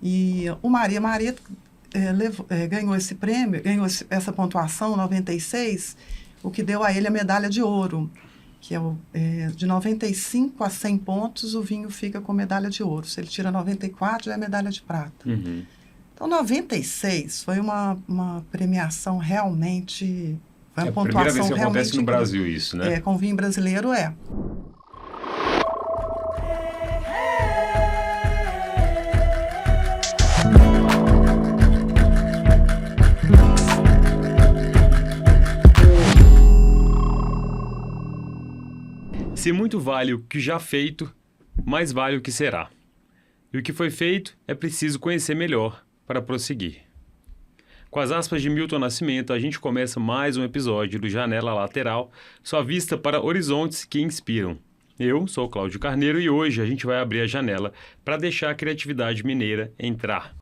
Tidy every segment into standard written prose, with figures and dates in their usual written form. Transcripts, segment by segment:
E o Maria Maria ganhou esse prêmio, ganhou essa pontuação, 96, o que deu a ele a medalha de ouro, que de 95 a 100 pontos, o vinho fica com medalha de ouro. Se ele tira 94, já é medalha de prata. Uhum. Então, 96 foi uma premiação realmente... Foi uma a primeira vez que realmente acontece no Brasil isso, né? Com vinho brasileiro, Se muito vale o que já feito, mais vale o que será. E o que foi feito é preciso conhecer melhor para prosseguir. Com as aspas de Milton Nascimento, a gente começa mais um episódio do Janela Lateral, sua vista para horizontes que inspiram. Eu sou Cláudio Carneiro e hoje a gente vai abrir a janela para deixar a criatividade mineira entrar.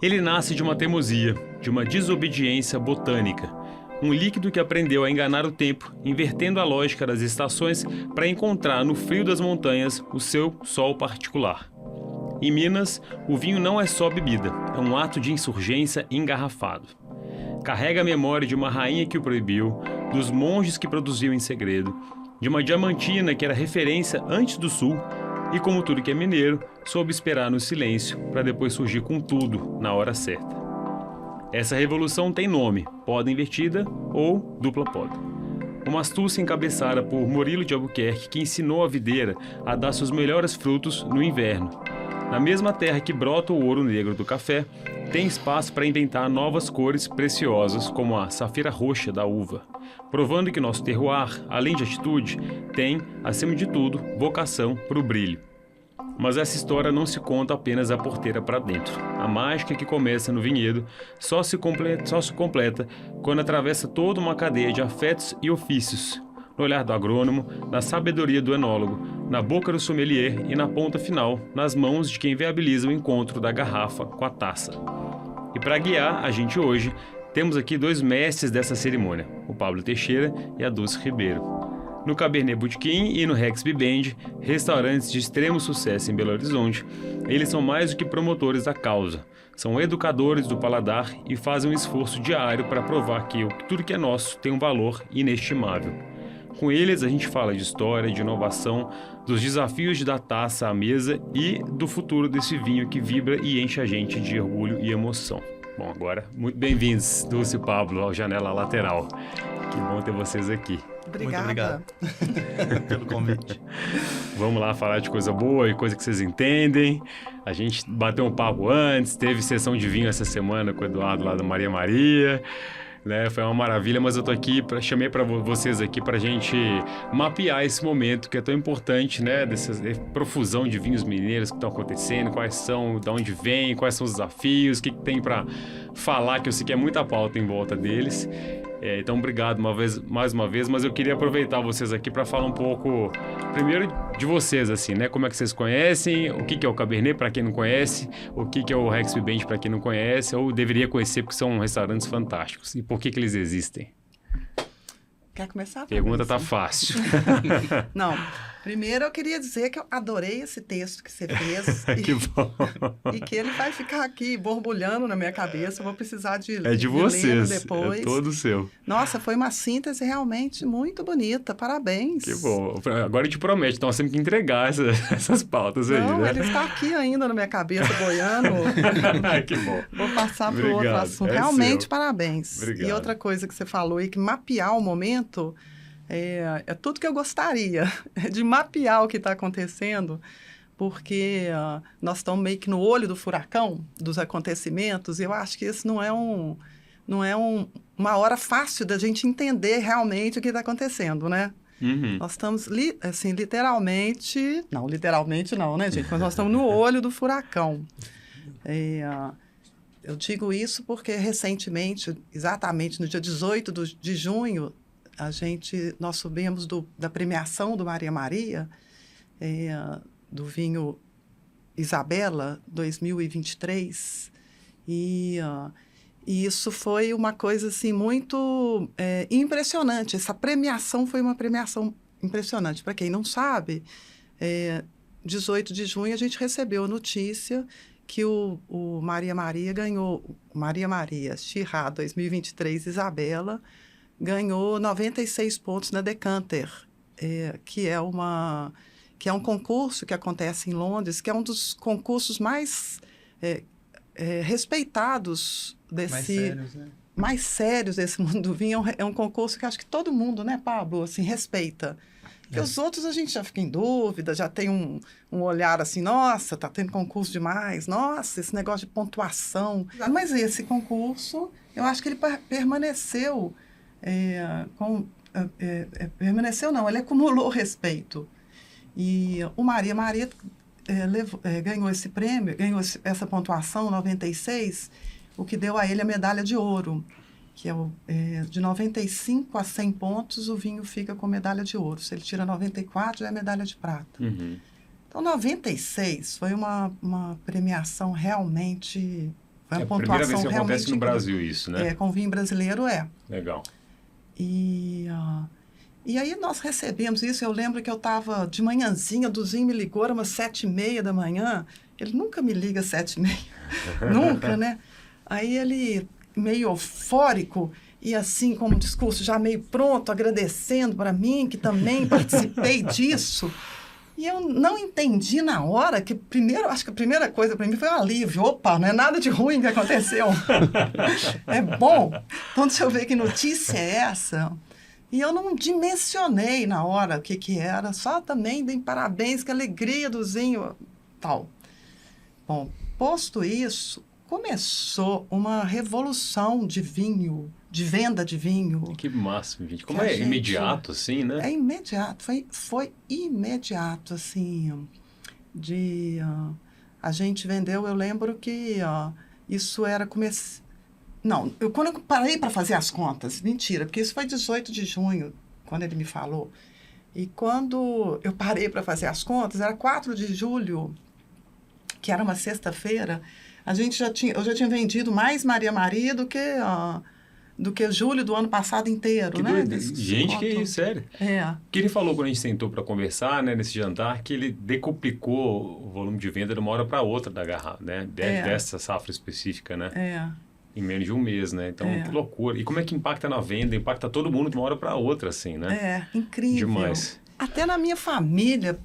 Ele nasce de uma teimosia, de uma desobediência botânica, um líquido que aprendeu a enganar o tempo, invertendo a lógica das estações para encontrar no frio das montanhas o seu sol particular. Em Minas, o vinho não é só bebida, é um ato de insurgência engarrafado. Carrega a memória de uma rainha que o proibiu, dos monges que produziam em segredo, de uma diamantina que era referência antes do sul e, como tudo que é mineiro, soube esperar no silêncio para depois surgir com tudo na hora certa. Essa revolução tem nome, poda invertida ou dupla poda. Uma astúcia encabeçada por Murilo de Albuquerque que ensinou a videira a dar seus melhores frutos no inverno. Na mesma terra que brota o ouro negro do café, tem espaço para inventar novas cores preciosas como a safira roxa da uva, provando que nosso terroir, além de atitude, tem, acima de tudo, vocação para o brilho. Mas essa história não se conta apenas da porteira para dentro. A mágica que começa no vinhedo só se completa quando atravessa toda uma cadeia de afetos e ofícios. No olhar do agrônomo, na sabedoria do enólogo, na boca do sommelier e na ponta final, nas mãos de quem viabiliza o encontro da garrafa com a taça. E para guiar a gente hoje, temos aqui dois mestres dessa cerimônia, o Pablo Teixeira e a Dulce Ribeiro. No Cabernet Botequim e no Rex Bibend, restaurantes de extremo sucesso em Belo Horizonte, eles são mais do que promotores da causa. São educadores do paladar e fazem um esforço diário para provar que tudo que é nosso tem um valor inestimável. Com eles, a gente fala de história, de inovação, dos desafios de dar taça à mesa e do futuro desse vinho que vibra e enche a gente de orgulho e emoção. Bom, agora, muito bem-vindos, Dulce e Pablo, ao Janela Lateral. Que bom ter vocês aqui. Obrigada. Muito obrigado pelo convite. Vamos lá falar de coisa boa e coisa que vocês entendem. A gente bateu um papo antes, teve sessão de vinho essa semana com o Eduardo lá da Maria Maria. Né? Foi uma maravilha, mas eu tô aqui, chamei para vocês aqui para a gente mapear esse momento que é tão importante, né? Dessa profusão de vinhos mineiros que estão acontecendo, quais são, de onde vem, quais são os desafios, o que tem para falar, que eu sei que é muita pauta em volta deles. Então, obrigado mais uma vez, mas eu queria aproveitar vocês aqui para falar um pouco, primeiro de vocês, assim, né? Como é que vocês conhecem, o que é o Cabernet, para quem não conhece, o que é o Rex Bibend, para quem não conhece, ou deveria conhecer, porque são restaurantes fantásticos. E por que eles existem? Quer começar? A pergunta tá fácil. Não. Primeiro, eu queria dizer que eu adorei esse texto que você fez. Que bom. E que ele vai ficar aqui borbulhando na minha cabeça. Eu vou precisar de de lê-lo vocês, depois. É todo seu. Nossa, foi uma síntese realmente muito bonita. Parabéns. Que bom. Agora a gente promete, então nós temos que entregar essas pautas aí, Não, né? ele está aqui ainda na minha cabeça, boiando. Que bom. Vou passar para o outro assunto. Realmente, seu. Parabéns. Obrigado. E outra coisa que você falou aí, que mapear o momento... É tudo que eu gostaria, de mapear o que está acontecendo, porque nós estamos meio que no olho do furacão dos acontecimentos, e eu acho que isso não é uma hora fácil da gente entender realmente o que está acontecendo, né? Uhum. Nós estamos, literalmente não, né, gente? Mas nós estamos no olho do furacão. Eu digo isso porque recentemente, exatamente no dia 18 de junho, nós subimos da premiação do Maria Maria, do vinho Isabela 2023, e isso foi uma coisa assim, muito impressionante. Essa premiação foi uma premiação impressionante. Para quem não sabe, 18 de junho, a gente recebeu a notícia que o Maria Maria ganhou, Maria Maria Chirá 2023 Isabela, ganhou 96 pontos na Decanter, que é um concurso que acontece em Londres, que é um dos concursos mais respeitados mais sérios desse mundo do vinho. É um concurso que acho que todo mundo, né, Pablo, assim, respeita. Porque os outros a gente já fica em dúvida, já tem um olhar assim, nossa, tá tendo concurso demais, nossa, esse negócio de pontuação. Mas esse concurso, eu acho que ele permaneceu permaneceu não, ele acumulou respeito. E o Maria Maria ganhou esse prêmio, ganhou essa pontuação, 96, o que deu a ele a medalha de ouro, que de 95 a 100 pontos, o vinho fica com medalha de ouro. Se ele tira 94, já é medalha de prata. Uhum. Então, 96 foi uma premiação realmente... Foi uma pontuação primeira vez que realmente acontece no Brasil isso, né? Com vinho brasileiro, Legal. E aí nós recebemos isso. Eu lembro que eu estava de manhãzinha, o Duzinho me ligou, era umas 7h30 da manhã. Ele nunca me liga às 7h30, nunca, né? Aí ele, meio eufórico, e assim, com um discurso já meio pronto, agradecendo para mim, que também participei disso. E eu não entendi na hora, que primeiro, acho que a primeira coisa para mim foi um alívio. Opa, não é nada de ruim que aconteceu. É bom. Então, deixa eu ver que notícia é essa. E eu não dimensionei na hora o que era, só também dei parabéns, que alegria do Zinho, tal. Bom, posto isso, começou uma revolução de vinho, de venda de vinho. Que máximo, gente. Como é imediato, assim, né? É imediato, foi imediato, assim, a gente vendeu, eu lembro que isso era Não, quando eu parei para fazer as contas, mentira, porque isso foi 18 de junho, quando ele me falou. E quando eu parei para fazer as contas, era 4 de julho, que era uma sexta-feira, eu já tinha vendido mais Maria Maria do que julho do ano passado inteiro, que né? Gente, que isso, sério. Que ele falou quando a gente sentou para conversar, né, nesse jantar, que ele decuplicou o volume de venda de uma hora para outra da garrafa, né? Dessa safra específica, né? Em menos de um mês, né? Então, que loucura. E como é que impacta na venda? Impacta todo mundo de uma hora para outra, assim, né? Incrível. Demais. Até na minha família,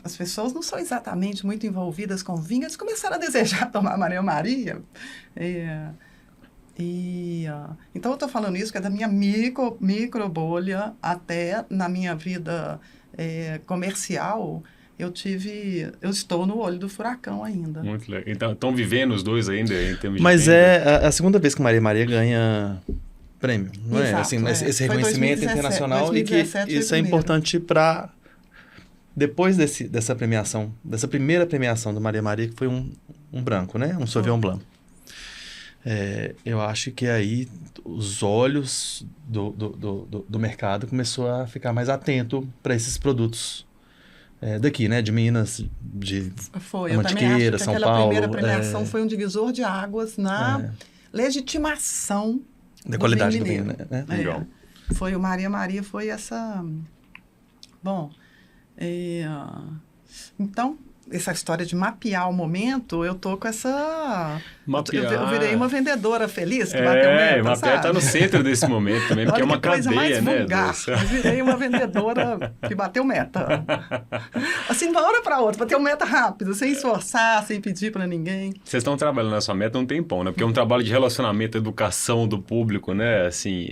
as pessoas não são exatamente muito envolvidas com vinho, eles começaram a desejar tomar Maria Maria. Então, eu estou falando isso, que é da minha micro bolha, até na minha vida comercial, eu estou no olho do furacão ainda. Muito legal. Então, estão vivendo os dois ainda em termos de Mas venda? é a segunda vez que Maria Maria ganha prêmio, não é? Exato, assim, esse reconhecimento 2017, internacional 2017 e que isso é importante para... Depois dessa premiação, dessa primeira premiação do Maria Maria, que foi um branco, né? Um Sauvignon Blanc. Eu acho que aí os olhos do mercado começou a ficar mais atento para esses produtos daqui, né? De Minas, de Mantiqueira, São Paulo. Aquela primeira premiação foi um divisor de águas na legitimação da qualidade do vinho, né? Legal. Foi o Maria Maria, foi essa... Bom, então... Essa história de mapear o momento, eu tô com essa... Mapear. Eu virei uma vendedora feliz que bateu meta, mapear sabe? Está no centro desse momento também, porque é uma cadeia, mais né? Vulgar. Eu virei uma vendedora que bateu meta. Assim, de uma hora para outra, bateu meta rápido, sem esforçar, sem pedir para ninguém. Vocês estão trabalhando nessa meta há um tempão, né? Porque é um trabalho de relacionamento, educação do público, né? Assim,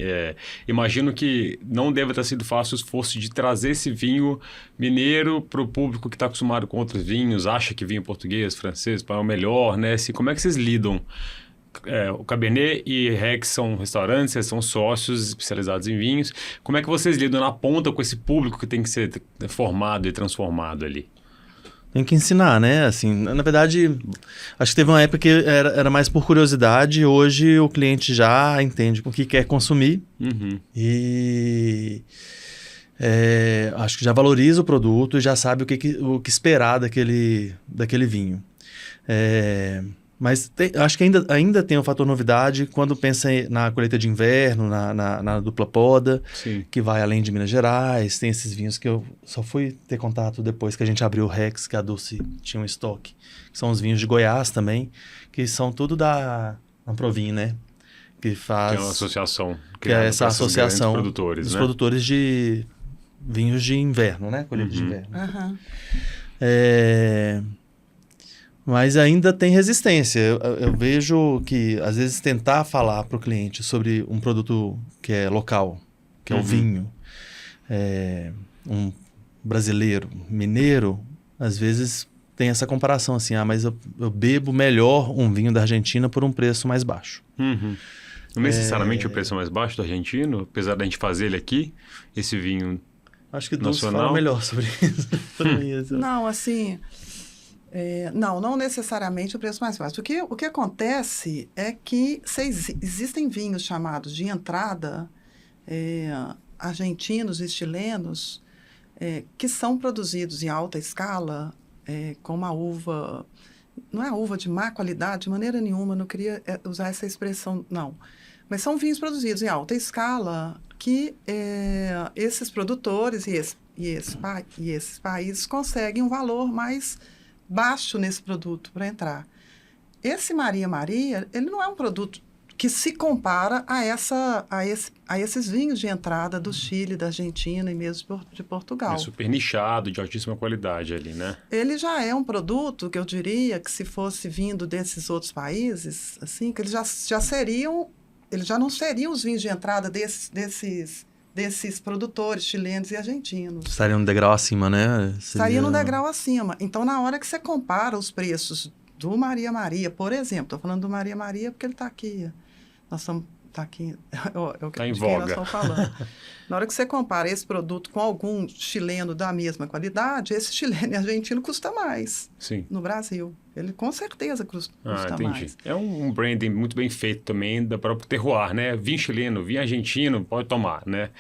imagino que não deve ter sido fácil o esforço de trazer esse vinho mineiro para o público que está acostumado com outros vinhos, acha que vinho português, francês, é o melhor, né? Assim, como é que vocês lidam? O Cabernet e Rex são restaurantes, vocês são sócios especializados em vinhos. Como é que vocês lidam na ponta com esse público que tem que ser formado e transformado ali? Tem que ensinar, né? Assim, na verdade, acho que teve uma época que era mais por curiosidade. Hoje o cliente já entende o que quer consumir. Uhum. E acho que já valoriza o produto e já sabe o que esperar daquele vinho. Mas acho que ainda tem um fator novidade quando pensa na colheita de inverno, na dupla poda, Sim. que vai além de Minas Gerais. Tem esses vinhos que eu só fui ter contato depois que a gente abriu o Rex, que a Dulce tinha um estoque. Que são os vinhos de Goiás também, que são tudo da Amprovin, né? Que faz... Que é uma associação. Que é essa associação produtores, dos né? produtores de vinhos de inverno, né? Colheita de inverno. Aham. Mas ainda tem resistência. Eu vejo que, às vezes, tentar falar para o cliente sobre um produto que é local, que é o vinho, um brasileiro, mineiro, às vezes tem essa comparação assim, mas eu bebo melhor um vinho da Argentina por um preço mais baixo. Não necessariamente o preço mais baixo do argentino, apesar da gente fazer ele aqui, esse vinho Acho que Dulce nacional. fala melhor sobre isso. Não, assim... não necessariamente o preço mais baixo. O que acontece é que existem vinhos chamados de entrada, argentinos e chilenos, que são produzidos em alta escala, com uma uva... Não é uva de má qualidade, de maneira nenhuma, não queria usar essa expressão, não. Mas são vinhos produzidos em alta escala que esses produtores e esses países conseguem um valor mais baixo nesse produto para entrar. Esse Maria Maria, ele não é um produto que se compara a esses vinhos de entrada do Chile, da Argentina e mesmo de Portugal. É super nichado, de altíssima qualidade ali, né? Ele já é um produto que eu diria que se fosse vindo desses outros países, assim, que eles já não seriam os vinhos de entrada desses produtores chilenos e argentinos. Estaria um degrau acima, né? Estaria no degrau acima. Então, na hora que você compara os preços do Maria Maria, por exemplo, estou falando do Maria Maria porque ele está aqui. Nós estamos... Está aqui... Está em de quem voga. nós estamos falando. Na hora que você compara esse produto com algum chileno da mesma qualidade, esse chileno e argentino custa mais. Sim. No Brasil. Ele com certeza custa entendi. mais. É um branding muito bem feito também da própria terroir, né? Vinho chileno, vinho argentino, pode tomar, né?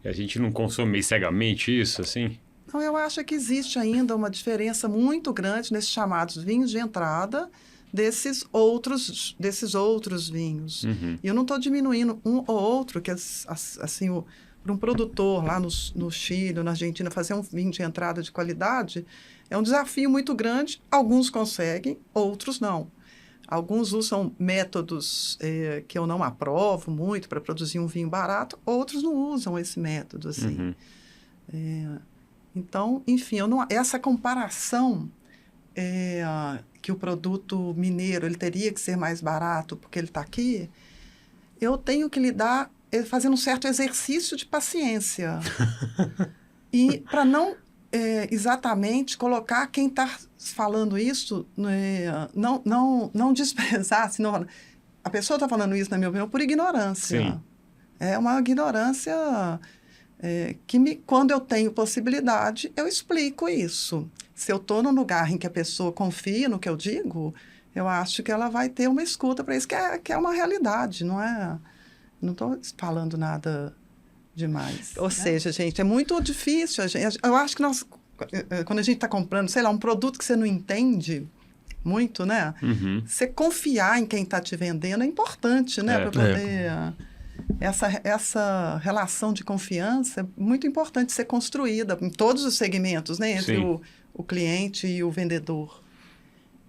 E a gente não consome meio cegamente isso, assim? Não, eu acho que existe ainda uma diferença muito grande nesses chamados vinhos de entrada desses outros vinhos. Uhum. E eu não estou diminuindo um ou outro, que assim, para um produtor lá no Chile, na Argentina, fazer um vinho de entrada de qualidade é um desafio muito grande. Alguns conseguem, outros não. Alguns usam métodos que eu não aprovo muito para produzir um vinho barato, outros não usam esse método, assim. Uhum. Então, enfim, essa comparação que o produto mineiro ele teria que ser mais barato porque ele está aqui, eu tenho que lidar fazendo um certo exercício de paciência. E para não exatamente colocar quem está falando isso, não desprezar, senão a pessoa está falando isso, na minha opinião, por ignorância. Sim. É uma ignorância quando eu tenho possibilidade, eu explico isso. Se eu estou num lugar em que a pessoa confia no que eu digo, eu acho que ela vai ter uma escuta para isso, que é uma realidade, não é? Não estou falando nada demais. Ou seja, gente, é muito difícil. Eu acho que quando a gente está comprando, sei lá, um produto que você não entende muito, né? Uhum. Você confiar em quem está te vendendo é importante, né? Para poder... Essa relação de confiança é muito importante ser construída em todos os segmentos, né? Entre o cliente e o vendedor.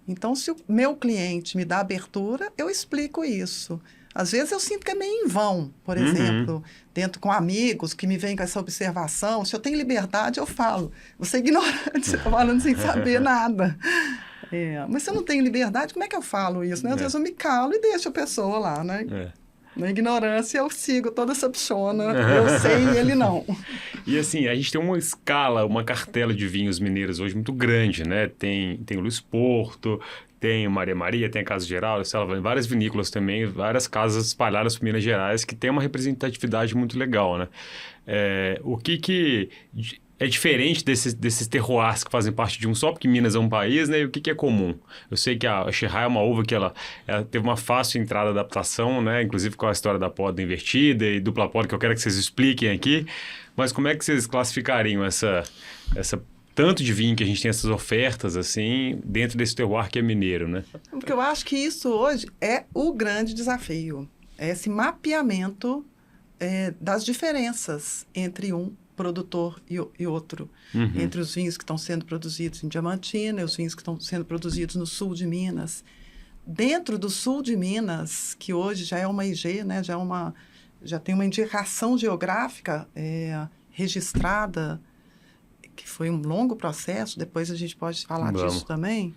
Então, se o meu cliente me dá abertura, eu explico isso. Às vezes eu sinto que é meio em vão, por exemplo, dentro com amigos que me vêm com essa observação. Se eu tenho liberdade, eu falo. Você é ignorante, você está falando sem saber nada. Mas se eu não tenho liberdade, como é que eu falo isso? Né? Às vezes eu me calo e deixo a pessoa lá, né? Na ignorância, eu sigo toda essa psiona. Eu sei e ele não. E assim, a gente tem uma escala, uma cartela de vinhos mineiros hoje muito grande, né? Tem o Luiz Porto, tem o Maria Maria, tem a Casa Geral, várias vinícolas também, várias casas espalhadas por Minas Gerais que tem uma representatividade muito legal, né? O que é diferente desses terroirs que fazem parte de um só, porque Minas é um país, né? E o que é comum? Eu sei que a Chirra é uma uva que ela teve uma fácil entrada de adaptação, né? Inclusive com a história da poda invertida e dupla poda, que eu quero que vocês expliquem aqui. Mas como é que vocês classificariam essa tanto de vinho que a gente tem essas ofertas, assim, dentro desse terroir que é mineiro, né? Porque eu acho que isso hoje é o grande desafio. É esse mapeamento das diferenças entre um produtor e outro. Uhum. Entre os vinhos que estão sendo produzidos em Diamantina e os vinhos que estão sendo produzidos no sul de Minas. Dentro do sul de Minas, que hoje já é uma IG, né, já tem uma indicação geográfica registrada, que foi um longo processo, depois a gente pode falar disso também.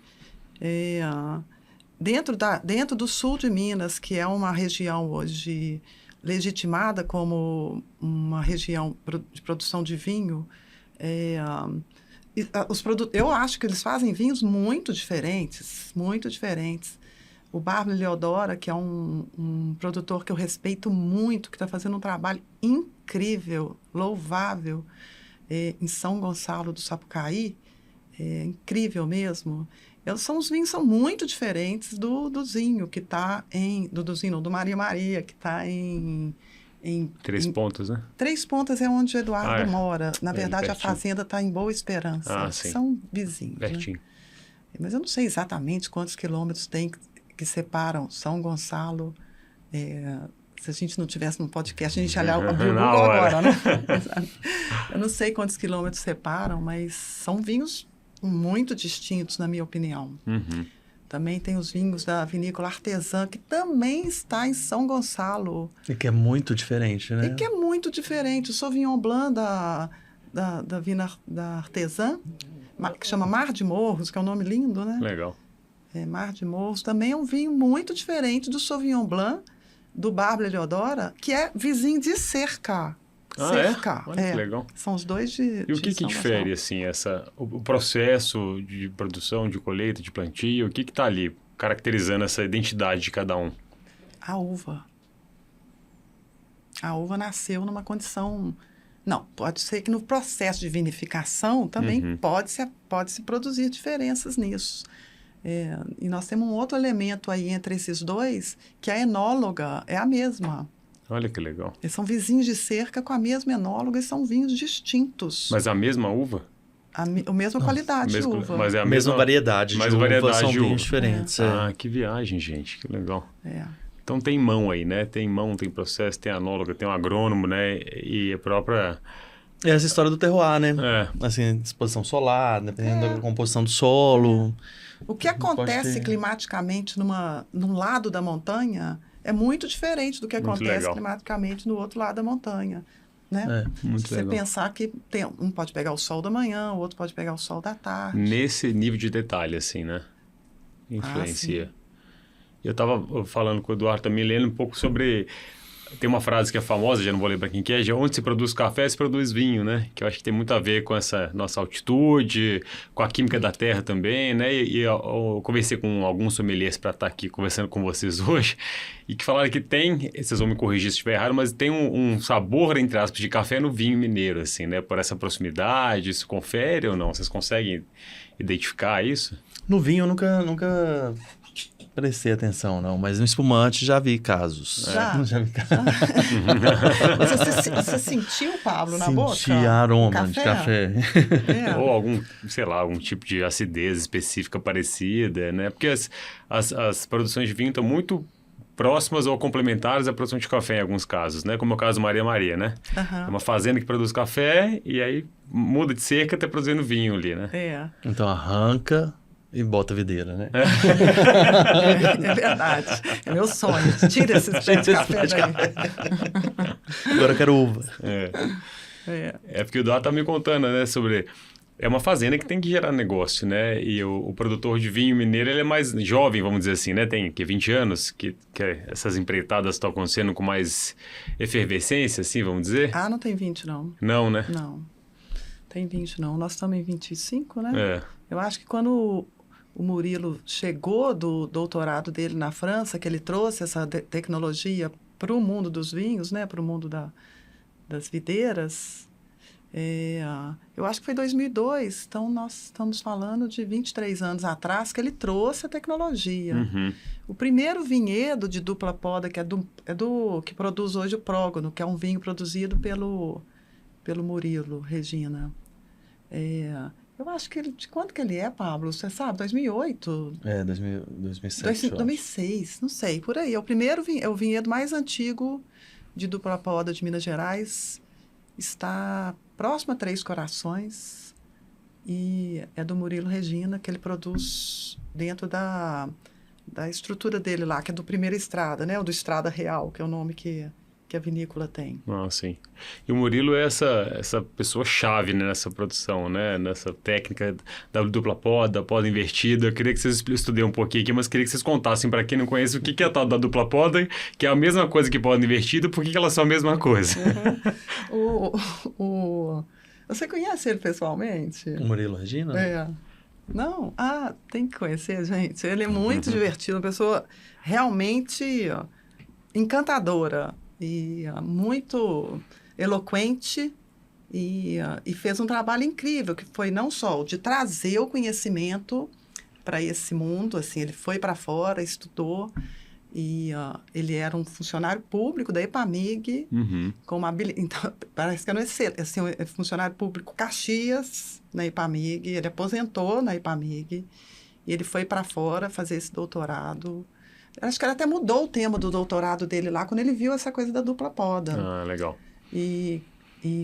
Dentro do sul de Minas, que é uma região hoje legitimada como uma região de produção de vinho, eu acho que eles fazem vinhos muito diferentes, muito diferentes. O Bárbara Leodora, que é um produtor que eu respeito muito, que está fazendo um trabalho incrível, louvável, em São Gonçalo do Sapucaí, incrível mesmo. Os vinhos são muito diferentes do Zinho, que está do Maria Maria, que está em Três Pontas, né? Três Pontas é onde o Eduardo mora. Na verdade, a pertinho. fazenda está em Boa Esperança. Sim. São vizinhos. Pertinho. Né? Mas eu não sei exatamente quantos quilômetros tem que separam São Gonçalo. Se a gente não tivesse um podcast, a gente ia abrir o Google agora, né? Eu não sei quantos quilômetros separam, mas são vinhos muito distintos, na minha opinião. Uhum. Também tem os vinhos da Vinícola Artesã, que também está em São Gonçalo. E que é muito diferente, né? E que é muito diferente. O Sauvignon Blanc da Vina da Artesã, que chama Mar de Morros, que é um nome lindo, né? Legal. Mar de Morros também é um vinho muito diferente do Sauvignon Blanc, do Bárbara Leodora, que é vizinho de Cerca. Cerca. Olha que legal. São os dois de E o que São difere, Gonçalo. assim, o processo de produção, de colheita, de plantio? O que está ali caracterizando essa identidade de cada um? A uva. A uva nasceu numa condição... Não, pode ser que no processo de vinificação também pode-se produzir diferenças nisso. E nós temos um outro elemento aí entre esses dois, que a enóloga é a mesma. Olha que legal. Eles são vizinhos de cerca com a mesma enóloga e são vinhos distintos. Mas a mesma uva? A mesma qualidade de uva. Mas é a mesma variedade de uva, são vinhos diferentes. Que viagem, gente, que legal. É. Então tem mão aí, né? Tem mão, tem processo, tem anóloga, tem um agrônomo, né? E a própria... É essa história do terroir, né? É. Assim, exposição solar, dependendo da composição do solo. O que acontece climaticamente num lado da montanha é muito diferente do que acontece climaticamente no outro lado da montanha. Né? Muito Se você pensar que um pode pegar o sol da manhã, o outro pode pegar o sol da tarde. Nesse nível de detalhe, assim, né? Influencia. Eu estava falando com o Eduardo também, lendo um pouco sobre... Tem uma frase que é famosa, já não vou lembrar quem que é, de onde se produz café, se produz vinho, né? Que eu acho que tem muito a ver com essa nossa altitude, com a química da terra também, né? E eu conversei com alguns sommeliers para estar aqui conversando com vocês hoje, e que falaram que tem, vocês vão me corrigir se estiver errado, mas tem um sabor, entre aspas, de café no vinho mineiro, assim, né? Por essa proximidade, isso confere ou não? Vocês conseguem identificar isso? No vinho eu nunca prestei atenção, não. Mas no espumante já vi casos. Já vi casos. Você sentiu, Pablo, na boca? Senti aroma de café. Ou algum tipo de acidez específica parecida, né? Porque as produções de vinho estão muito próximas ou complementares à produção de café em alguns casos, né? Como é o caso do Maria Maria, né? É uma fazenda que produz café e aí muda de cerca até produzindo vinho ali, né? Então arranca... E bota videira, né? É verdade. É meu sonho. Tira esses pés de café daí. Agora eu quero uva. Porque o Eduardo tá me contando, né? Sobre... É uma fazenda que tem que gerar negócio, né? E o produtor de vinho mineiro, ele é mais jovem, vamos dizer assim, né? Tem 20 anos, que essas empreitadas estão acontecendo com mais efervescência, assim, vamos dizer? Não tem 20, não. Não, né? Não. Tem 20, não. Nós estamos em 25, né? Eu acho que quando... O Murilo chegou do doutorado dele na França, que ele trouxe essa tecnologia para o mundo dos vinhos, né? Para o mundo das videiras. Eu acho que foi 2002. Então, nós estamos falando de 23 anos atrás que ele trouxe a tecnologia. O primeiro vinhedo de dupla poda, que que produz hoje o Prógono, que é um vinho produzido pelo Murilo, Regina. Eu Eu acho que de quanto que ele é, Pablo? Você sabe? 2008? 2007, eu acho. 2006, não sei, por aí. É o primeiro é o vinhedo mais antigo de dupla poda de Minas Gerais. Está próximo a Três Corações e é do Murilo Regina, que ele produz dentro da estrutura dele lá, que é do Primeira Estrada, né? Ou do Estrada Real, que é o nome que a vinícola tem. Ah, sim. E o Murilo é essa pessoa-chave, né, nessa produção, né? Nessa técnica da dupla poda, da poda invertida. Eu queria que vocês estudem um pouquinho aqui, mas queria que vocês contassem para quem não conhece o que é a tal da dupla poda, que é a mesma coisa que poda invertida, por que elas são a mesma coisa? Você conhece ele pessoalmente? O Murilo Regina? É. Não? Ah, tem que conhecer, gente. Ele é muito divertido, uma pessoa realmente encantadora e muito eloquente e fez um trabalho incrível, que foi não só de trazer o conhecimento para esse mundo, assim, ele foi para fora, estudou, e ele era um funcionário público da EPAMIG, com uma então, parece que eu não sei, assim, um funcionário público Caxias, na EPAMIG, ele aposentou na EPAMIG, e ele foi para fora fazer esse doutorado. Acho que ele até mudou o tema do doutorado dele lá, quando ele viu essa coisa da dupla poda. Ah, legal. E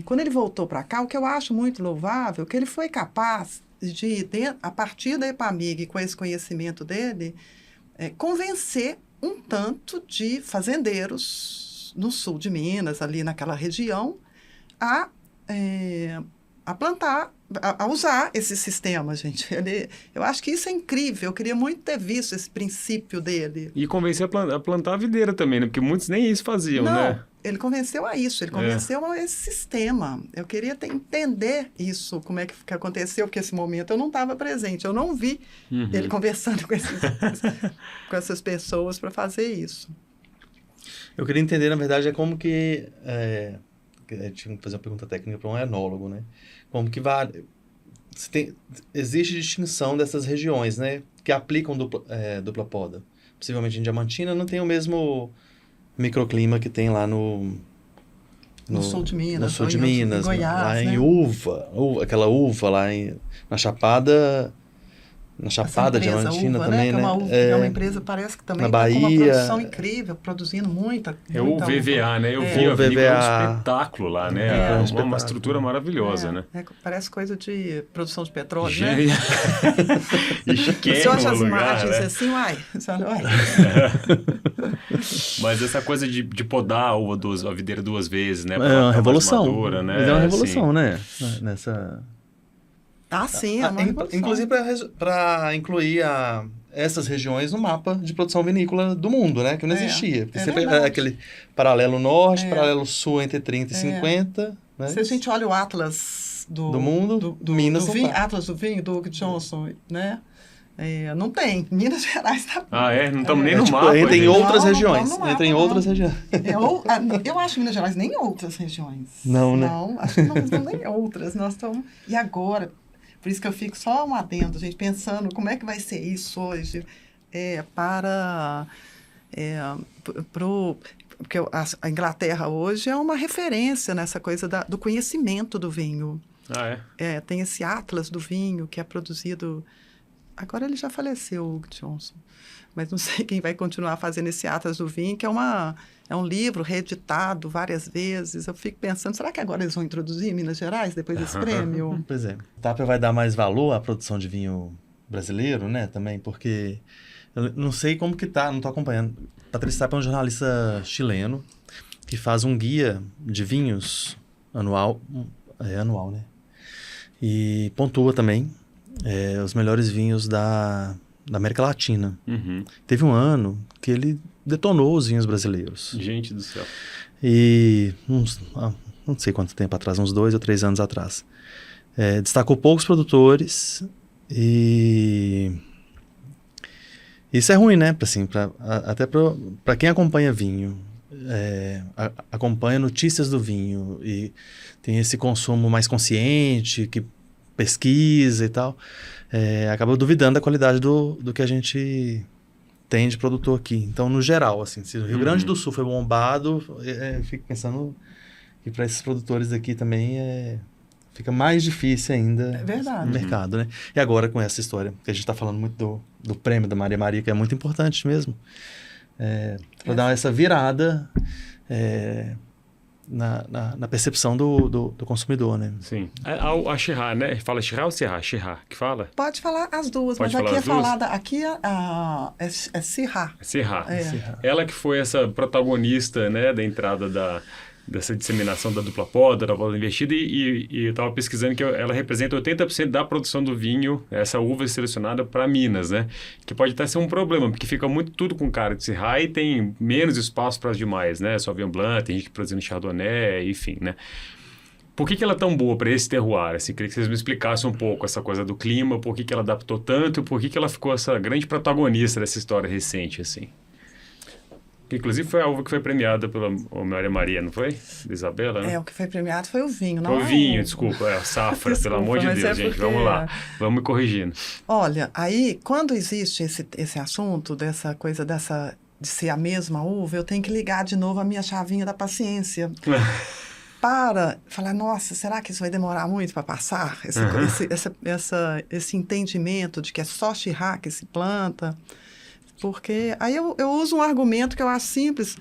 quando ele voltou para cá, o que eu acho muito louvável, que ele foi capaz de a partir da EPAMIG, com esse conhecimento dele, convencer um tanto de fazendeiros no sul de Minas, ali naquela região, a plantar, a usar esse sistema, gente. Eu acho que isso é incrível. Eu queria muito ter visto esse princípio dele. E convencer a plantar a videira também, né? Porque muitos nem isso faziam, Não, né? ele convenceu a isso, ele convenceu a esse sistema. Eu queria entender isso, como é que aconteceu, porque esse momento eu não estava presente, eu não vi ele conversando com essas pessoas para fazer isso. Eu queria entender, na verdade, como que... eu tinha que fazer uma pergunta técnica para um enólogo, né? Como que existe distinção dessas regiões, né? Que aplicam dupla poda. Possivelmente em Diamantina não tem o mesmo microclima que tem lá no sul de Minas. No sul de Minas, em Goiás, lá né? em aquela uva lá na Chapada... Na Chapada Diamantina também, né? É uma empresa, parece que também está com uma produção incrível, produzindo muita o VVA, uva. né? Eu vi a vinícola, é um espetáculo lá, né? Uma estrutura maravilhosa, né? Parece coisa de produção de petróleo, né? E chiquérrimo. Você olha as lugar, imagens né? assim, você olha, Mas essa coisa de podar a videira duas vezes, né? É uma revolução. Madura, né? É uma revolução, né? Nessa... sim, é uma revolução. Inclusive para incluir essas regiões no mapa de produção vinícola do mundo, né? Que não existia. Porque sempre aquele paralelo norte, paralelo sul entre 30 e 50. Né? Se a gente olha o Atlas do mundo, Minas do vinho, Atlas do vinho, do Doug Johnson, né? Não tem. Minas Gerais está... Não estamos nem no mapa. Entra em outras regiões. Entra em outras regiões. Eu acho Minas Gerais nem outras regiões. Não, né? Não, acho que não estamos nem outras. Nós estamos... E agora... Por isso que eu fico só um adendo, gente, pensando como é que vai ser isso hoje porque a Inglaterra hoje é uma referência nessa coisa do conhecimento do vinho. Tem esse Atlas do vinho que é produzido... Agora ele já faleceu, o Hugo Johnson, mas não sei quem vai continuar fazendo esse Atlas do vinho, que é um livro reeditado várias vezes. Eu fico pensando, será que agora eles vão introduzir Minas Gerais depois desse prêmio? Pois é. A Tapia vai dar mais valor à produção de vinho brasileiro, né, também, porque eu não sei como que tá, não estou acompanhando. Patrícia Tapia é um jornalista chileno que faz um guia de vinhos anual, né, e pontua também os melhores vinhos da América Latina. Teve um ano que ele detonou os vinhos brasileiros. Gente do céu. E não sei quanto tempo atrás, uns 2 ou 3 anos atrás. Destacou poucos produtores e isso é ruim, né? Assim, até para quem acompanha vinho, acompanha notícias do vinho e tem esse consumo mais consciente, que pesquisa e tal, acaba duvidando da qualidade do que a gente tem de produtor aqui. Então, no geral, assim, se o Rio Grande do Sul foi bombado, fico pensando que para esses produtores aqui também fica mais difícil ainda É verdade. no mercado, né? E agora com essa história, que a gente está falando muito do prêmio da Maria Maria, que é muito importante mesmo, para dar essa virada na percepção do consumidor, né? Sim. A Chirá, né? Fala Chirá ou Serra? Chirá, que fala? Pode falar as duas, Pode mas falar aqui é as duas? falada, aqui é Sirá. Serra. É. Ela que foi essa protagonista, né, da entrada dessa disseminação da dupla poda, da poda invertida, e eu estava pesquisando que ela representa 80% da produção do vinho, essa uva selecionada para Minas, né? Que pode até ser um problema, porque fica muito tudo com cara de Syrah e tem menos espaço para as demais, né? Sauvignon Blanc, tem gente produzindo Chardonnay, enfim, né? Por que ela é tão boa para esse terroir? Assim, queria que vocês me explicassem um pouco essa coisa do clima, por que ela adaptou tanto, por que ela ficou essa grande protagonista dessa história recente, assim. Inclusive foi a uva que foi premiada pela Maria Maria, não foi? Da Isabela, né? O que foi premiado foi o vinho, não Foi o é vinho, desculpa, a safra, Desculpa, pelo amor de mas Deus, gente, porque- vamos lá, vamos me corrigindo. Olha, aí, quando existe esse assunto, dessa coisa de ser a mesma uva, eu tenho que ligar de novo a minha chavinha da paciência. Para falar, nossa, será que isso vai demorar muito para passar? Esse entendimento de que é só Chirá que se planta. Porque aí eu uso um argumento que eu acho simples.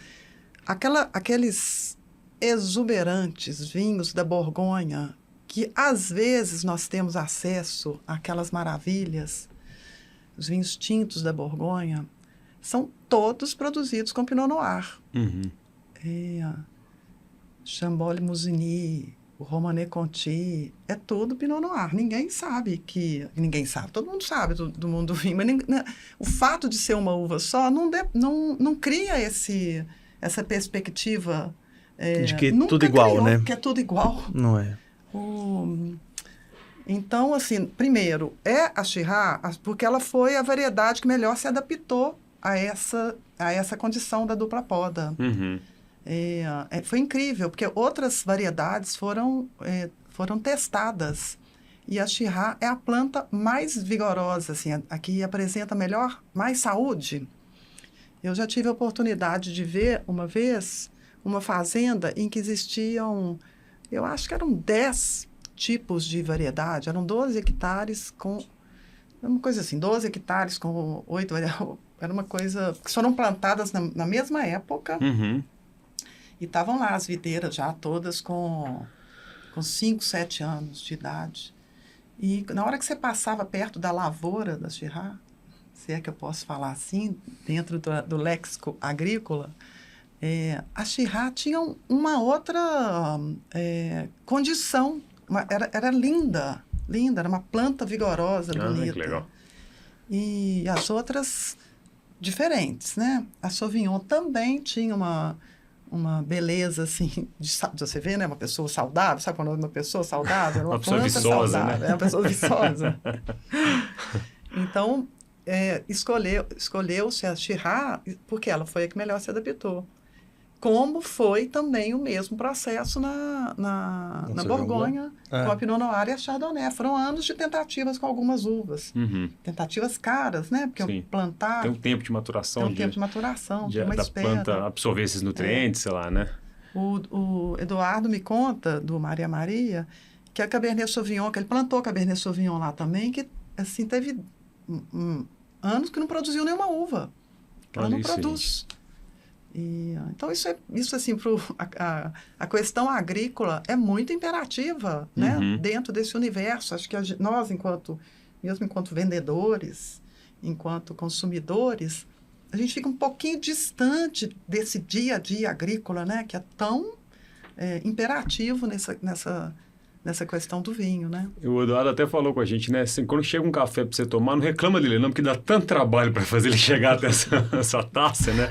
Aqueles exuberantes vinhos da Borgonha, que às vezes nós temos acesso àquelas maravilhas, os vinhos tintos da Borgonha, são todos produzidos com Pinot Noir. Uhum. Chambord-Musigny, o Romanée Conti, é tudo Pinot Noir. Ninguém sabe, todo mundo sabe do mundo do vinho, mas o fato de ser uma uva só não cria essa perspectiva. De que nunca tudo igual, criou, né? Que é tudo igual. Não é. Então, assim, primeiro, é a Chirá, porque ela foi a variedade que melhor se adaptou a essa condição da dupla poda. Uhum. Foi incrível, porque outras variedades foram testadas. E a Chirá é a planta mais vigorosa, assim, a que apresenta mais saúde. Eu já tive a oportunidade de ver, uma vez, uma fazenda em que existiam, eu acho que eram 10 tipos de variedade, eram 12 hectares com, uma coisa assim, 12 hectares com 8 variedades, era uma coisa, que foram plantadas na mesma época. Uhum. E estavam lá as videiras já todas com 5, 7 anos de idade. E na hora que você passava perto da lavoura da Chirá, se é que eu posso falar assim, dentro do léxico agrícola, a Chirá tinha uma outra condição. Era linda, era uma planta vigorosa, bonita. Que legal. E as outras diferentes, né? A Sauvignon também tinha uma beleza, assim, você vê, né? Uma pessoa saudável, sabe quando é uma pessoa saudável? Uma pessoa planta viçosa, saudável, né? É uma pessoa viçosa. Então, escolheu-se a Chirá porque ela foi a que melhor se adaptou. Como foi também o mesmo processo na Borgonha, com a Pinot Noir e a Chardonnay. Foram anos de tentativas com algumas uvas. Uhum. Tentativas caras, né? Porque Sim. plantar... Tem um tempo de maturação. Tem um tempo de maturação, tem uma da espera. planta absorver esses nutrientes, sei lá, né? O Eduardo me conta, do Maria Maria, que a Cabernet Sauvignon, que ele plantou Cabernet Sauvignon lá também, que, assim, teve anos que não produziu nenhuma uva. Ela não produz. Então, isso assim, a questão agrícola é muito imperativa, né? Dentro desse universo. Acho que nós, mesmo enquanto vendedores, enquanto consumidores, a gente fica um pouquinho distante desse dia a dia agrícola, né? Que é tão imperativo nessa questão do vinho, né? O Eduardo até falou com a gente, né? Assim, quando chega um café para você tomar, não reclama dele não, porque dá tanto trabalho para fazer ele chegar até essa taça, né?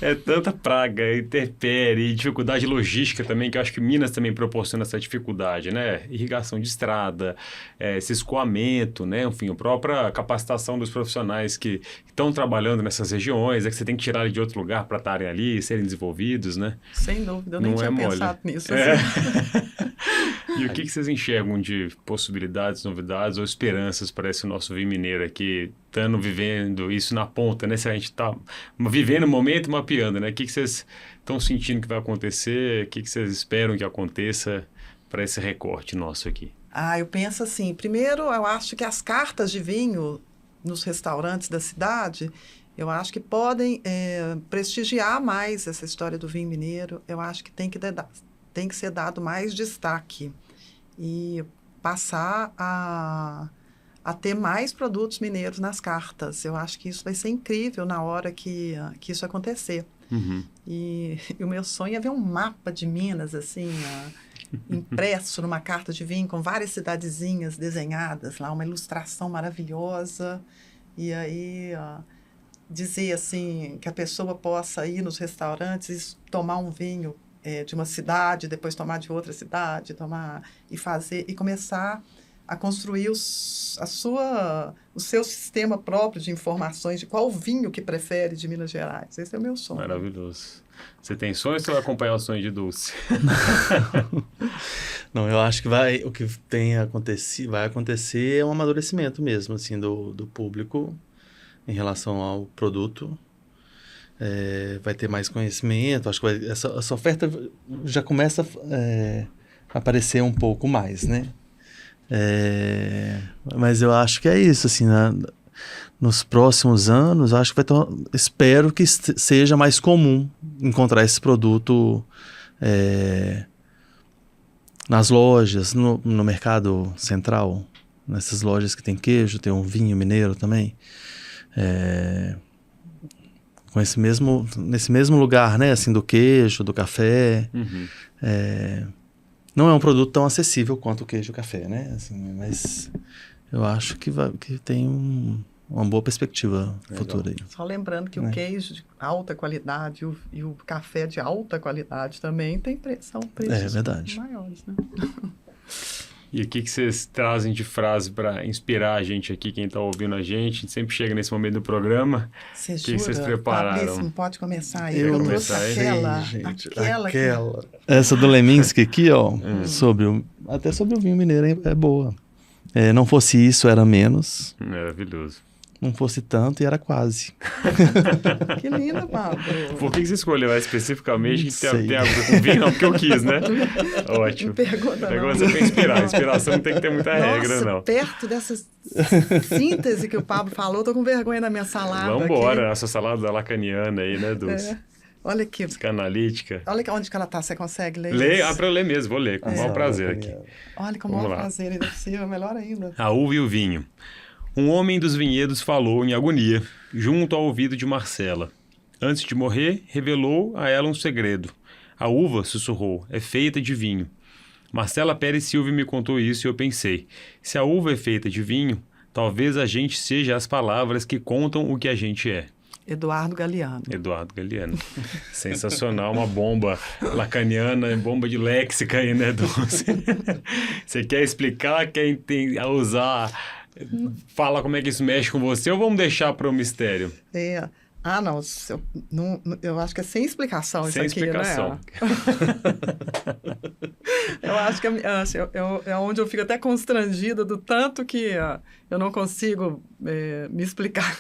É tanta praga, intempérie, dificuldade logística também, que eu acho que Minas também proporciona essa dificuldade, né? Irrigação de estrada, esse escoamento, né? Enfim, a própria capacitação dos profissionais que estão trabalhando nessas regiões, que você tem que tirar ele de outro lugar para estarem ali, serem desenvolvidos, né? Sem dúvida, eu nem tinha pensado nisso. E o que vocês enxergam de possibilidades, novidades ou esperanças para esse nosso vinho mineiro aqui, estando vivendo isso na ponta, né? Se a gente está vivendo o momento e mapeando, né? O que vocês estão sentindo que vai acontecer? O que vocês esperam que aconteça para esse recorte nosso aqui? Eu penso assim, primeiro eu acho que as cartas de vinho nos restaurantes da cidade, eu acho que podem prestigiar mais essa história do vinho mineiro. Eu acho que tem que ser dado mais destaque e passar a ter mais produtos mineiros nas cartas. Eu acho que isso vai ser incrível na hora que isso acontecer. Uhum. E o meu sonho é ver um mapa de Minas, assim, impresso numa carta de vinho, com várias cidadezinhas desenhadas lá, uma ilustração maravilhosa. E aí, dizer, assim, que a pessoa possa ir nos restaurantes e tomar um vinho de uma cidade, depois tomar de outra cidade, e começar a construir o seu sistema próprio de informações de qual vinho que prefere de Minas Gerais. Esse é o meu sonho. Maravilhoso. Você tem sonho ou você vai acompanhar o sonho de Dulce? Não, eu acho que o que vai acontecer é um amadurecimento mesmo, assim, do público em relação ao produto. Vai ter mais conhecimento, acho que essa oferta já começa a aparecer um pouco mais, né? Mas eu acho que é isso, assim, nos próximos anos, acho que espero que seja mais comum encontrar esse produto nas lojas, no mercado central, nessas lojas que tem queijo, tem um vinho mineiro também, nesse mesmo lugar, né, assim, do queijo, do café. Uhum. Não é um produto tão acessível quanto o queijo e o café, né? Assim, mas eu acho que tem uma boa perspectiva futura aí. Só lembrando que o queijo de alta qualidade e o café de alta qualidade também são preços maiores, né? E o que vocês trazem de frase para inspirar a gente aqui, quem está ouvindo a gente sempre chega nesse momento do programa. O que vocês prepararam? Fabrício, pode começar aí. Eu trouxe aquela. Essa do Leminski aqui, ó, até sobre o vinho mineiro é boa. Não fosse isso, era menos. Maravilhoso. Não fosse tanto e era quase. Que lindo, Pablo. Por que você escolheu especificamente? Tem a ver com vinho? Não, porque eu quis, né? Ótimo. Não pergunta, o negócio não. é para inspirar. A inspiração não tem que ter muita regra, não. Perto dessa síntese que o Pablo falou, eu tô com vergonha da minha salada. Vamos embora, essa salada lacaniana aí, né, Dulce? Olha aqui. Psicanalítica. Olha onde que ela tá, você consegue ler? Ler? Para eu ler mesmo, vou ler, com o maior prazer aqui. Olha, com o maior prazer, ainda possível, melhor ainda. A uva e o vinho. Um homem dos vinhedos falou em agonia, junto ao ouvido de Marcela. Antes de morrer, revelou a ela um segredo. A uva, sussurrou, é feita de vinho. Marcela Pérez Silva me contou isso e eu pensei, se a uva é feita de vinho, talvez a gente seja as palavras que contam o que a gente é. Eduardo Galeano. Sensacional, uma bomba lacaniana, bomba de léxica aí, né, Dulce? Você quer explicar, quer usar... Fala como é que isso mexe com você ou vamos deixar para o mistério? Eu acho que é sem explicação isso aqui, sem explicação. Né? Eu acho que é onde eu fico até constrangida do tanto que eu não consigo me explicar.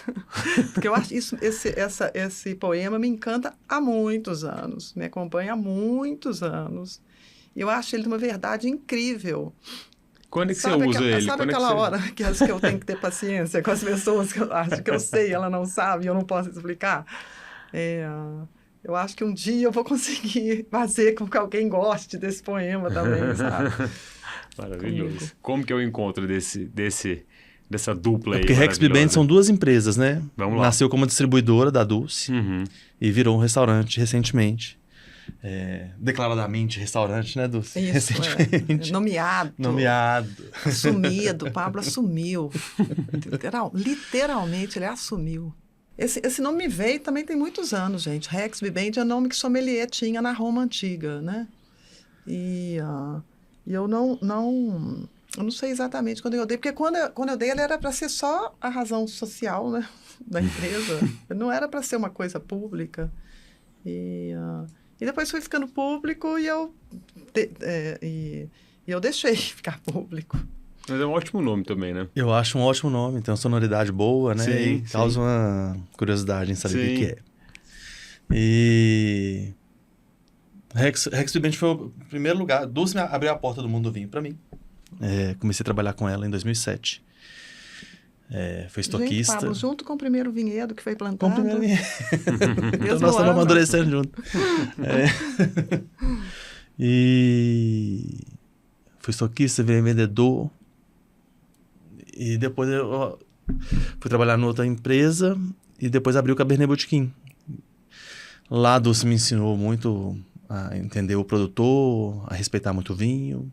Porque eu acho esse poema me encanta há muitos anos, me acompanha há muitos anos. E eu acho ele de uma verdade incrível. Quando é que você usa ele? Sabe aquela hora que acho que eu tenho que ter paciência com as pessoas que eu acho que eu sei, ela não sabe, eu não posso explicar? Eu acho que um dia eu vou conseguir fazer com que alguém goste desse poema também, sabe? Maravilhoso. Comigo. Como que eu encontro dessa dupla aí? Porque Rex Bibend são duas empresas, né? Vamos lá. Nasceu como distribuidora da Dulce e virou um restaurante recentemente. Declaradamente restaurante, né, Dulce? Isso, recentemente. Nomeado. Assumido. O Pablo assumiu. Literalmente, ele assumiu. Esse nome me veio também tem muitos anos, gente. Rex Bibend é o nome que sommelier tinha na Roma Antiga, né? E eu não sei exatamente quando eu dei, porque quando eu dei ele era para ser só a razão social, né, da empresa. Não era para ser uma coisa pública. E depois foi ficando público e eu deixei ficar público. Mas é um ótimo nome também, né? Eu acho um ótimo nome, tem uma sonoridade boa, né? Sim, e causa uma curiosidade em saber o que é. E Rexby Band foi o primeiro lugar. Dulce abriu a porta do mundo do vinho para mim. Comecei a trabalhar com ela em 2007. Foi estoquista. Gente, Pablo, junto com o primeiro vinhedo que foi plantado. Com o primeiro vinhedo. Então nós estamos amadurecendo junto. E fui estoquista, virei vendedor. E depois eu fui trabalhar em outra empresa e depois abri o Cabernet Botequim. Lá a Dulce me ensinou muito a entender o produtor, a respeitar muito o vinho.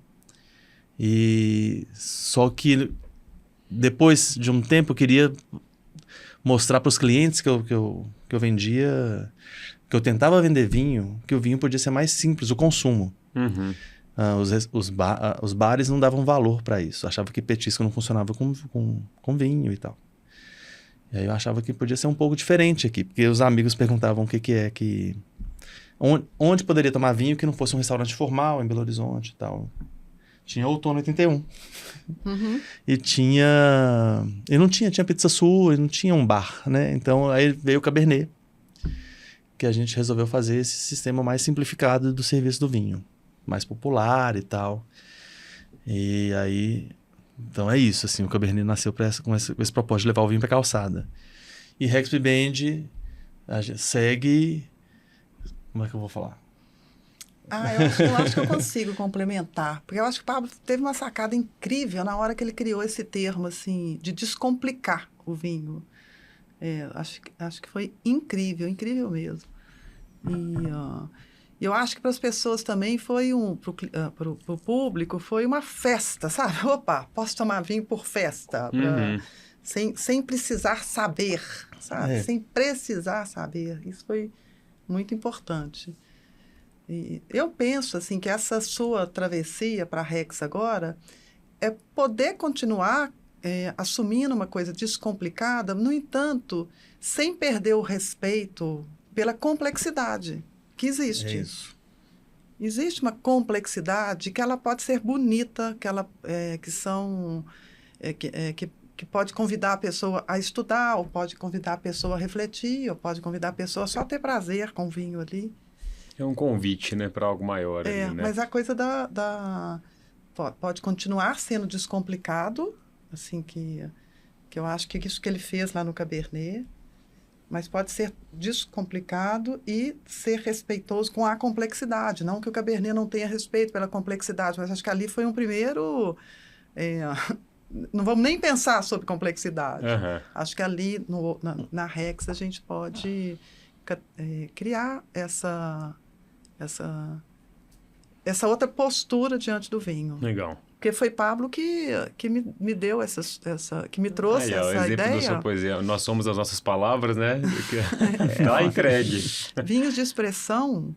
E só que depois de um tempo eu queria mostrar para os clientes que eu vendia, que eu tentava vender vinho, que o vinho podia ser mais simples, o consumo. Uhum. Os bares não davam valor para isso. Achavam que petisco não funcionava com vinho e tal. E aí eu achava que podia ser um pouco diferente aqui, porque os amigos perguntavam o que é que... Onde poderia tomar vinho que não fosse um restaurante formal em Belo Horizonte e tal. Tinha Outono 81. Uhum. E tinha Pizza Sul, e não tinha um bar, né? Então aí veio o Cabernet, que a gente resolveu fazer esse sistema mais simplificado do serviço do vinho. Mais popular e tal. E aí... Então é isso, assim, o Cabernet nasceu com esse propósito de levar o vinho para calçada. E Rexby Band a gente segue... Como é que eu vou falar? Eu acho que eu consigo complementar. Porque eu acho que o Pablo teve uma sacada incrível na hora que ele criou esse termo, assim, de descomplicar o vinho. Acho que foi incrível, incrível mesmo. E eu acho que para as pessoas também foi para o público, foi uma festa, sabe? Opa, posso tomar vinho por festa, sem precisar saber, sabe? Sem precisar saber. Isso foi muito importante. E eu penso assim que essa sua travessia para a Rex agora é poder continuar assumindo uma coisa descomplicada, no entanto, sem perder o respeito pela complexidade que existe. É isso. Existe uma complexidade que ela pode ser bonita, que pode convidar a pessoa a estudar, ou pode convidar a pessoa a refletir, ou pode convidar a pessoa só a ter prazer com o vinho ali. É um convite, né, para algo maior ali, né? Mas a coisa pode continuar sendo descomplicado, assim, que eu acho que isso que ele fez lá no Cabernet, mas pode ser descomplicado e ser respeitoso com a complexidade. Não que o Cabernet não tenha respeito pela complexidade, mas acho que ali foi um primeiro... não vamos nem pensar sobre complexidade. Uhum. Acho que ali na Rex a gente pode criar essa outra postura diante do vinho. Legal. Porque foi Pablo que me deu que me trouxe essa exemplo ideia. Da sua poesia. Nós somos as nossas palavras, né? Tá entregue. Vinhos de expressão,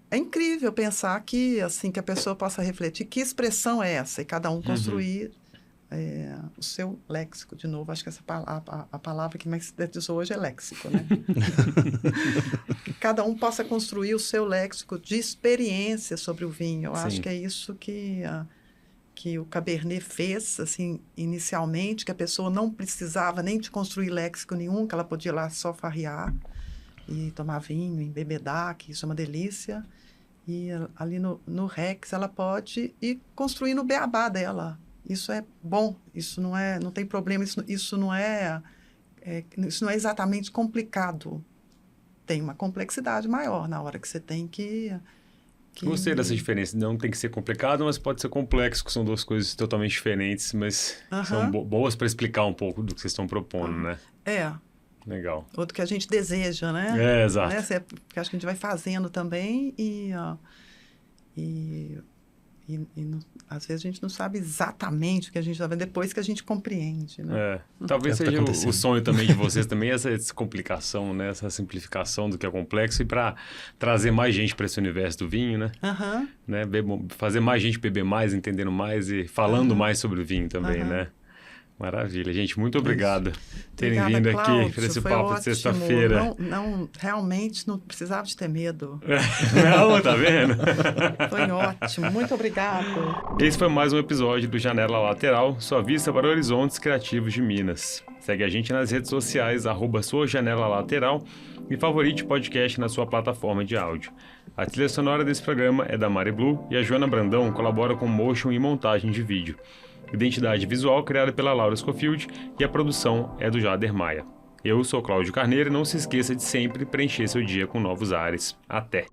é incrível pensar que a pessoa possa refletir que expressão é essa e cada um construir o seu léxico. De novo, acho que a palavra que mais sintetizou hoje é léxico, né? Que cada um possa construir o seu léxico de experiência sobre o vinho. Eu acho que é isso que o Cabernet fez, assim, inicialmente, que a pessoa não precisava nem de construir léxico nenhum, que ela podia ir lá só farrear e tomar vinho, embebedar, que isso é uma delícia. E ali no Rex ela pode ir construindo o beabá dela. Isso é bom, isso não tem problema, isso não é exatamente complicado. Tem uma complexidade maior na hora que você tem que... Gostei dessa diferença. Não tem que ser complicado, mas pode ser complexo, que são duas coisas totalmente diferentes, mas são boas para explicar um pouco do que vocês estão propondo, né? Legal. Outro que a gente deseja, né? Exato. Porque acho que a gente vai fazendo também às vezes a gente não sabe exatamente o que a gente está vendo depois que a gente compreende, né? Talvez seja o sonho também de vocês também, essa descomplicação, né? Essa simplificação do que é complexo e para trazer mais gente para esse universo do vinho, né? Né? Fazer mais gente beber mais, entendendo mais e falando mais sobre o vinho também, né? Maravilha, gente. Muito obrigado por terem vindo aqui para esse papo ótimo. De sexta-feira. Realmente não precisava de ter medo. Não, tá vendo? Foi ótimo. Muito obrigado. Esse foi mais um episódio do Janela Lateral, sua vista para horizontes criativos de Minas. Segue a gente nas redes sociais, @suajanelalateral, e favorite o podcast na sua plataforma de áudio. A trilha sonora desse programa é da Mari Blue e a Joana Brandão colabora com motion e montagem de vídeo. Identidade visual criada pela Laura Scofield e a produção é do Jader Maia. Eu sou Cláudio Carneiro e não se esqueça de sempre preencher seu dia com novos ares. Até!